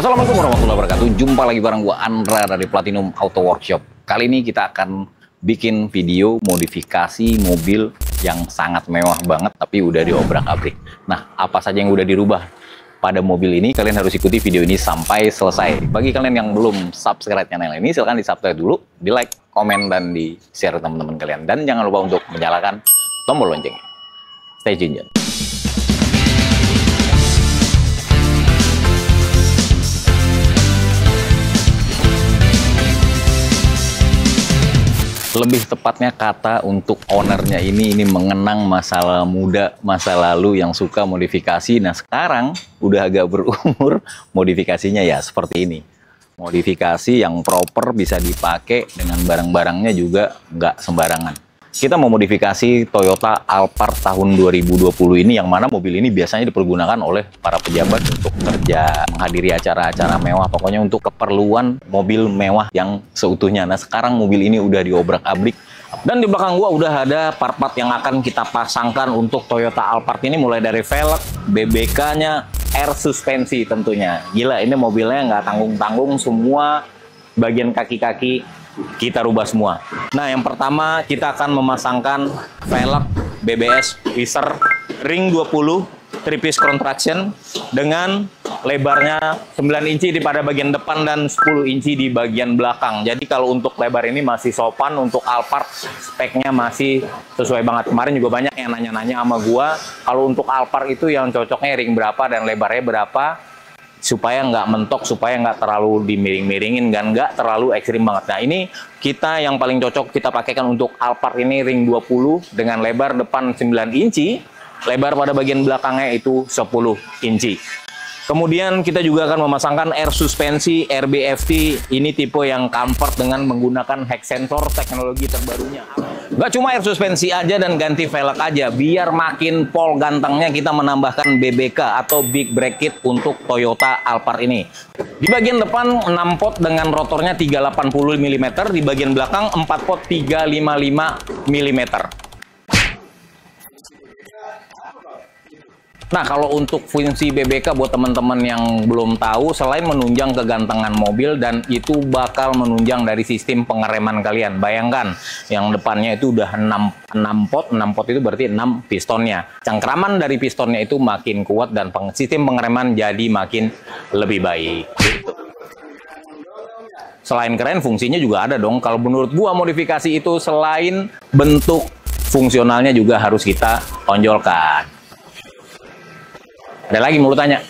Assalamualaikum warahmatullahi wabarakatuh. Jumpa lagi bareng gua Andra dari Platinum Auto Workshop. Kali ini kita akan bikin video modifikasi mobil yang sangat mewah banget tapi udah diobrak-abrik. Nah, apa saja yang udah dirubah pada mobil ini? Kalian harus ikuti video ini sampai selesai. Bagi kalian yang belum subscribe channel ini, silahkan di subscribe dulu, di like, komen, dan di share teman-teman kalian. Dan jangan lupa untuk menyalakan tombol loncengnya. Stay tune. Lebih tepatnya kata untuk ownernya ini mengenang masa muda, masa lalu yang suka modifikasi. Nah sekarang udah agak berumur, modifikasinya ya seperti ini. Modifikasi yang proper, bisa dipakai dengan barang-barangnya juga nggak sembarangan. Kita mau modifikasi Toyota Alphard tahun 2020 ini, yang mana mobil ini biasanya dipergunakan oleh para pejabat untuk kerja, menghadiri acara-acara mewah, pokoknya untuk keperluan mobil mewah yang seutuhnya. Nah sekarang mobil ini udah diobrak-abrik, dan di belakang gua udah ada part-part yang akan kita pasangkan untuk Toyota Alphard ini, mulai dari velg, BBK-nya, air suspensi tentunya. Gila, ini mobilnya nggak tanggung-tanggung, semua bagian kaki-kaki kita rubah semua. Nah, yang pertama kita akan memasangkan velg BBS Whizzer ring 20 3-piece crown traction dengan lebarnya 9 inci di pada bagian depan dan 10 inci di bagian belakang. Jadi kalau untuk lebar ini masih sopan, untuk Alphard speknya masih sesuai banget. Kemarin juga banyak yang nanya-nanya sama gua, kalau untuk Alphard itu yang cocoknya ring berapa dan lebarnya berapa, supaya nggak mentok, supaya nggak terlalu dimiring-miringin dan nggak terlalu ekstrim banget. Nah ini kita yang paling cocok kita pakaikan untuk Alphard ini ring 20 dengan lebar depan 9 inci, lebar pada bagian belakangnya itu 10 inci. Kemudian kita juga akan memasangkan air suspensi RBFT, ini tipe yang comfort dengan menggunakan hex sensor teknologi terbarunya. Nggak cuma air suspensi aja dan ganti velg aja, biar makin pol gantengnya kita menambahkan BBK atau Big Brake Kit untuk Toyota Alphard ini. Di bagian depan 6 pot dengan rotornya 380 mm, di bagian belakang 4 pot 355 mm. Nah, kalau untuk fungsi BBK buat teman-teman yang belum tahu, selain menunjang kegantengan mobil, dan itu bakal menunjang dari sistem pengereman kalian. Bayangkan, yang depannya itu udah 6 pot itu berarti 6 pistonnya. Cengkraman dari pistonnya itu makin kuat dan sistem pengereman jadi makin lebih baik. Gitu. Selain keren, fungsinya juga ada dong. Kalau menurut gua modifikasi itu selain bentuk, fungsionalnya juga harus kita tonjolkan. Ada lagi mau lu tanya?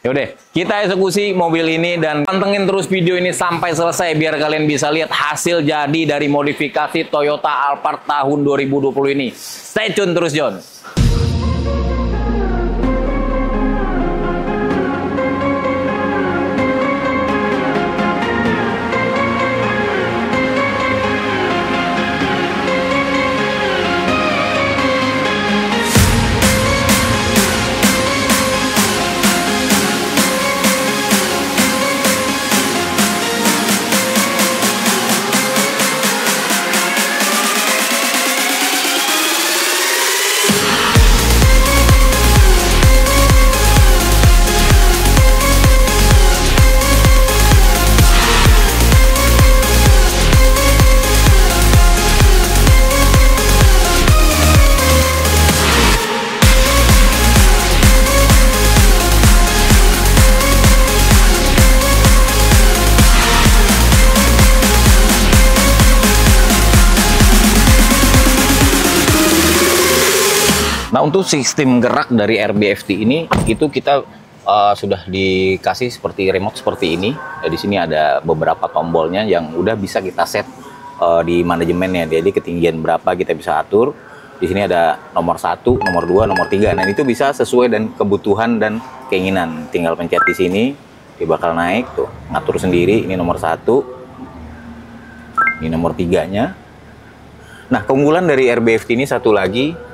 Yaudah, kita eksekusi mobil ini dan pantengin terus video ini sampai selesai biar kalian bisa lihat hasil jadi dari modifikasi Toyota Alphard tahun 2020 ini. Stay tune terus, John. Nah, untuk sistem gerak dari RBFT ini, itu kita sudah dikasih seperti remote seperti ini. Di sini ada beberapa tombolnya yang udah bisa kita set di manajemennya. Jadi ketinggian berapa kita bisa atur. Di sini ada nomor 1, nomor 2, nomor 3. Nah, itu bisa sesuai dengan kebutuhan dan keinginan. Tinggal pencet di sini, dia bakal naik tuh, ngatur sendiri. Ini nomor 1, ini nomor 3-nya. Nah, keunggulan dari RBFT ini satu lagi,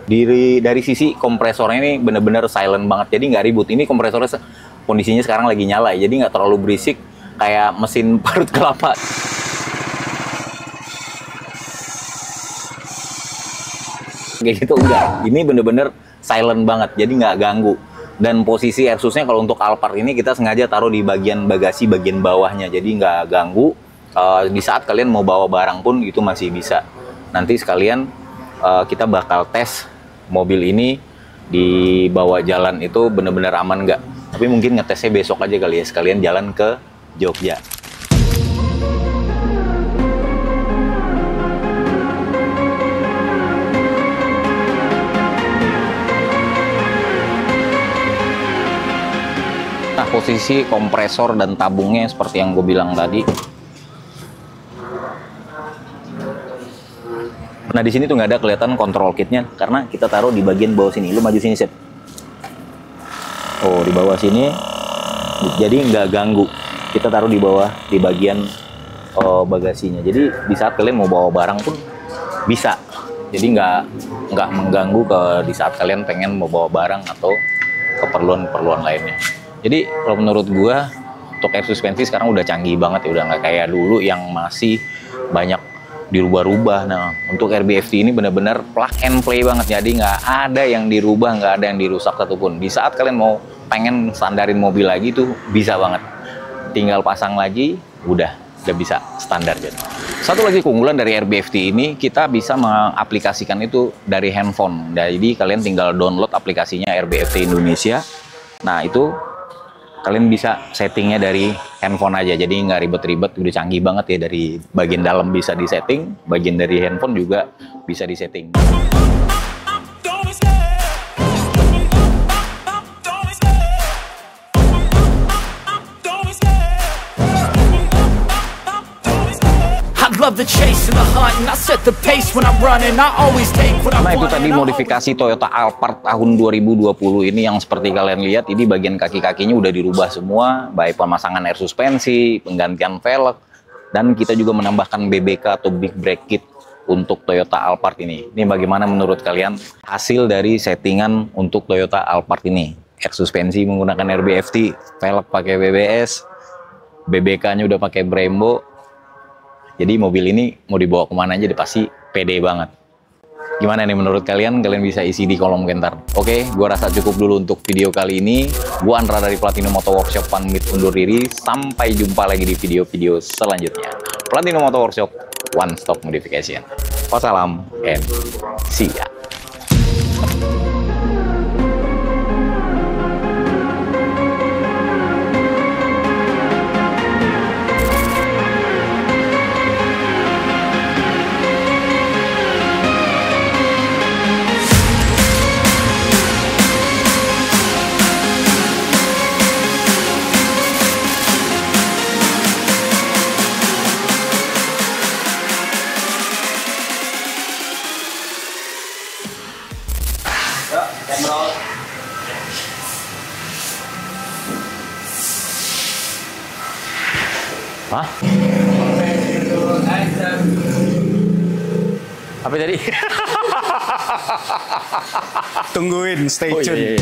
dari sisi kompresornya ini bener-bener silent banget, jadi nggak ribut. Ini kompresornya kondisinya sekarang lagi nyala, jadi nggak terlalu berisik kayak mesin parut kelapa. Kayak gitu enggak. Ini bener-bener silent banget, jadi nggak ganggu. Dan posisi Airsusnya kalau untuk Alphard ini kita sengaja taruh di bagian bagasi bagian bawahnya, jadi nggak ganggu. Di saat kalian mau bawa barang pun itu masih bisa. Nanti sekalian kita bakal tes mobil ini di bawah jalan itu bener-bener aman nggak. Tapi mungkin ngetesnya besok aja kali ya, sekalian jalan ke Jogja. Nah, posisi kompresor dan tabungnya seperti yang gue bilang tadi. Nah, di sini tuh nggak ada kelihatan kontrol kitnya karena kita taruh di bagian bawah sini. Lu maju sini, Sep. Oh, di bawah sini. Jadi nggak ganggu. Kita taruh di bawah di bagian bagasinya. Jadi di saat kalian mau bawa barang pun bisa. Jadi nggak mengganggu di saat kalian pengen mau bawa barang atau keperluan-keperluan lainnya. Jadi kalau menurut gua untuk air suspensi sekarang udah canggih banget ya, udah nggak kayak dulu yang masih banyak dirubah-rubah. Nah, untuk RBFT ini benar-benar plug and play banget, jadi nggak ada yang dirubah, nggak ada yang dirusak satupun. Di saat kalian mau pengen standarin mobil lagi tuh bisa banget, tinggal pasang lagi udah bisa standar. Jadi satu lagi keunggulan dari RBFT ini, kita bisa mengaplikasikan itu dari handphone. Jadi kalian tinggal download aplikasinya RBFT Indonesia. Nah, itu kalian bisa settingnya dari handphone aja, jadi nggak ribet-ribet, udah canggih banget ya. Dari bagian dalam bisa disetting, bagian dari handphone juga bisa disetting. Nah, itu tadi modifikasi Toyota Alphard tahun 2020 ini yang seperti kalian lihat, ini bagian kaki-kakinya udah dirubah semua, baik pemasangan air suspensi, penggantian velg, dan kita juga menambahkan BBK atau Big Brake Kit untuk Toyota Alphard ini. Ini bagaimana menurut kalian hasil dari settingan untuk Toyota Alphard ini? Air suspensi menggunakan RBFT, velg pakai BBS, BBK-nya udah pakai Brembo. Jadi mobil ini mau dibawa kemana aja pasti pede banget. Gimana nih menurut kalian? Kalian bisa isi di kolom komentar. Oke, gua rasa cukup dulu untuk video kali ini. Gua Andra dari Platinum Motor Workshop pamit undur diri. Sampai jumpa lagi di video-video selanjutnya. Platinum Motor Workshop, one stop modification. Wassalam and see ya. Hah? Apa tadi? Tungguin, stay tune. Oh, iya.